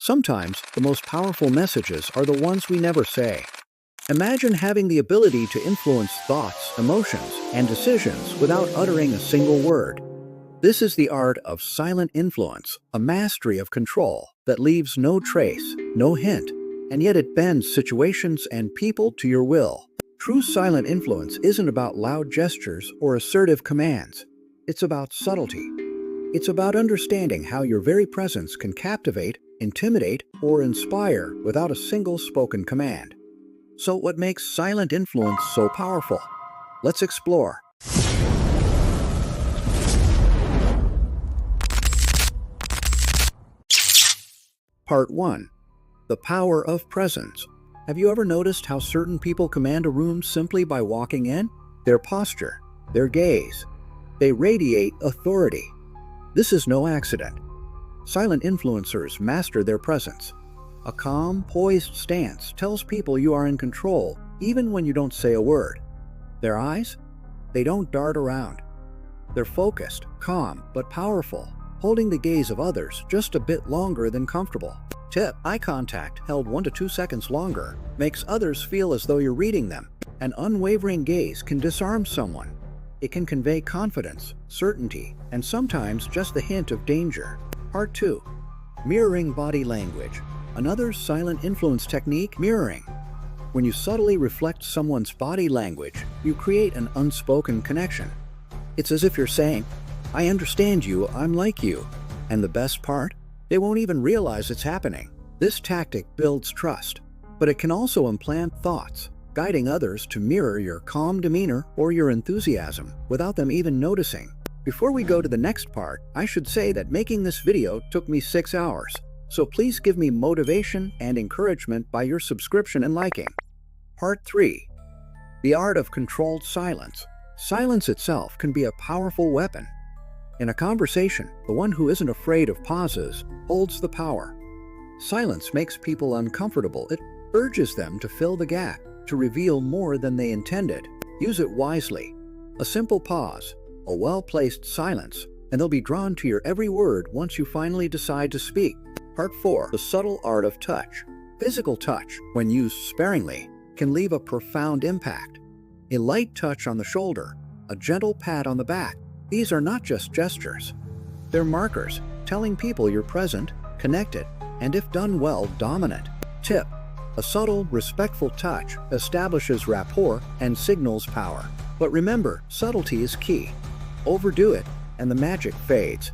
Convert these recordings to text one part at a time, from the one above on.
Sometimes the most powerful messages are the ones we never say. Imagine having the ability to influence thoughts, emotions, and decisions without uttering a single word. This is the art of silent influence, a mastery of control that leaves no trace, no hint, and yet it bends situations and people to your will. True silent influence isn't about loud gestures or assertive commands. It's about subtlety. It's about understanding how your very presence can captivate, intimidate, or inspire without a single spoken command. So what makes silent influence so powerful? Let's explore. Part 1. The Power of Presence. Have you ever noticed how certain people command a room simply by walking in? Their posture, their gaze. They radiate authority. This is no accident. Silent influencers master their presence. A calm, poised stance tells people you are in control, even when you don't say a word. Their eyes? They don't dart around. They're focused, calm, but powerful, holding the gaze of others just a bit longer than comfortable. Tip: eye contact held 1 to 2 seconds longer makes others feel as though you're reading them. An unwavering gaze can disarm someone. It can convey confidence, certainty, and sometimes just the hint of danger. Part 2. Mirroring body language. Another silent influence technique, mirroring. When you subtly reflect someone's body language, you create an unspoken connection. It's as if you're saying, "I understand you, I'm like you." And the best part? They won't even realize it's happening. This tactic builds trust, but it can also implant thoughts, guiding others to mirror your calm demeanor or your enthusiasm without them even noticing. Before we go to the next part, I should say that making this video took me 6 hours. So please give me motivation and encouragement by your subscription and liking. Part 3. The Art of Controlled Silence. Silence itself can be a powerful weapon. In a conversation, the one who isn't afraid of pauses holds the power. Silence makes people uncomfortable. It urges them to fill the gap, to reveal more than they intended. Use it wisely. A simple pause, a well-placed silence, and they'll be drawn to your every word once you finally decide to speak. Part 4. The Subtle Art of Touch. Physical touch, when used sparingly, can leave a profound impact. A light touch on the shoulder, a gentle pat on the back. These are not just gestures. They're markers, telling people you're present, connected, and if done well, dominant. Tip: a subtle, respectful touch establishes rapport and signals power. But remember, subtlety is key. Overdo it, and the magic fades.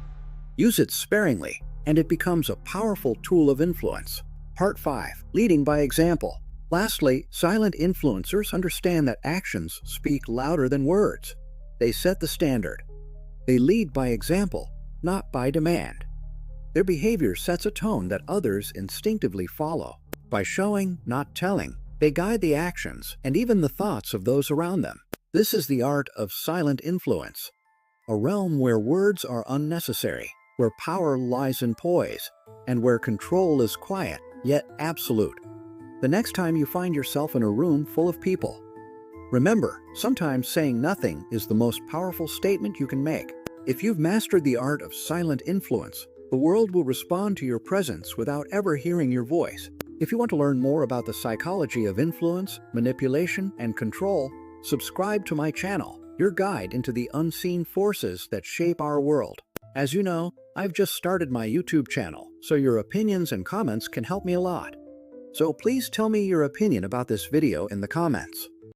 Use it sparingly, and it becomes a powerful tool of influence. Part 5. Leading by example. Lastly, silent influencers understand that actions speak louder than words. They set the standard. They lead by example, not by demand. Their behavior sets a tone that others instinctively follow. By showing, not telling, they guide the actions and even the thoughts of those around them. This is the art of silent influence, a realm where words are unnecessary, where power lies in poise, and where control is quiet, yet absolute. The next time you find yourself in a room full of people, remember, sometimes saying nothing is the most powerful statement you can make. If you've mastered the art of silent influence, the world will respond to your presence without ever hearing your voice. If you want to learn more about the psychology of influence, manipulation, and control, subscribe to my channel, your guide into the unseen forces that shape our world. As you know, I've just started my YouTube channel, so your opinions and comments can help me a lot. So please tell me your opinion about this video in the comments.